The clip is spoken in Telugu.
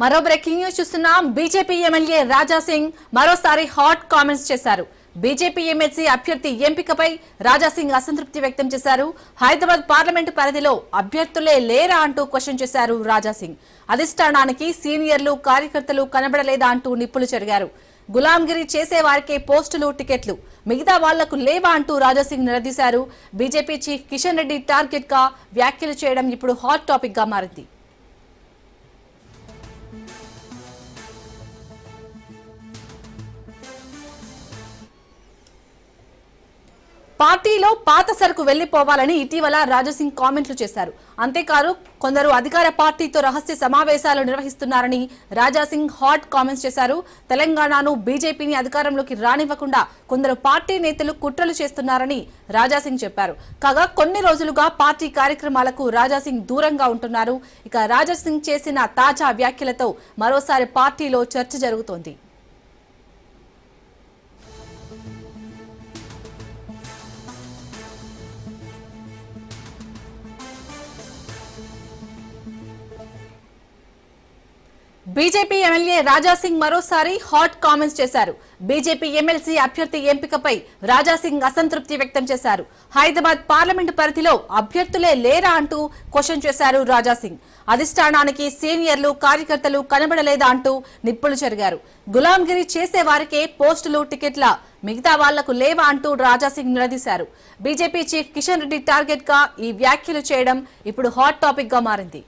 మరో బ్రేకింగ్ న్యూస్ చూస్తున్నాం. బీజేపీ ఎమ్మెల్యే రాజా సింగ్ మరోసారి హాట్ కామెంట్స్ చేశారు. బీజేపీ ఎమ్మెల్సీ అభ్యర్థి ఎంపికపై రాజా సింగ్ అసంతృప్తి వ్యక్తం చేశారు. హైదరాబాద్ పార్లమెంటు పరిధిలో అభ్యర్థులే లేరా అంటూ క్వశ్చన్ చేశారు రాజా సింగ్. అధిష్టానానికి సీనియర్లు కార్యకర్తలు కనబడలేదా అంటూ నిప్పులు చెరిగారు. గులాంగిరి చేసే వారికే పోస్టులు టికెట్లు, మిగతా వాళ్లకు లేవా అంటూ రాజా సింగ్ నిలదీశారు. BJP chief Kishan Reddy target గా వ్యాఖ్యలు చేయడం ఇప్పుడు హాట్ టాపిక్ గా మారింది. పార్టీలో పాత సరుకు వెళ్లిపోవాలని ఇటీవల రాజాసింగ్ కామెంట్లు చేశారు. అంతేకాదు కొందరు అధికార పార్టీతో రహస్య సమావేశాలు నిర్వహిస్తున్నారని రాజాసింగ్ హాట్ కామెంట్స్ చేశారు. తెలంగాణను బీజేపీని అధికారంలోకి రానివ్వకుండా కొందరు పార్టీ నేతలు కుట్రలు చేస్తున్నారని రాజాసింగ్ చెప్పారు. కాగా కొన్ని రోజులుగా పార్టీ కార్యక్రమాలకు రాజాసింగ్ దూరంగా ఉంటున్నారు. ఇక రాజాసింగ్ చేసిన తాజా వ్యాఖ్యలతో మరోసారి పార్టీలో చర్చ జరుగుతోంది. బీజేపీ ఎమ్మెల్యే రాజా సింగ్ మరోసారి హాట్ కామెంట్స్ చేశారు. బీజేపీ ఎమ్మెల్సీ అభ్యర్థి ఎంపికపై రాజా సింగ్ అసంతృప్తి వ్యక్తం చేశారు. హైదరాబాద్ పార్లమెంటు పరిధిలో అభ్యర్థులే లేరా అంటూ క్వశ్చన్ చేశారు రాజా సింగ్. అధిష్టానానికి సీనియర్లు కార్యకర్తలు కనబడలేదా అంటూ నిప్పులు చెరిగారు. గులాంగిరి చేసే వారికే పోస్టులు టికెట్ల, మిగతా వాళ్లకు లేవా అంటూ రాజా సింగ్ నిలదీశారు. BJP chief Kishan Reddy target గా ఈ వ్యాఖ్యలు చేయడం ఇప్పుడు హాట్ టాపిక్ గా మారింది.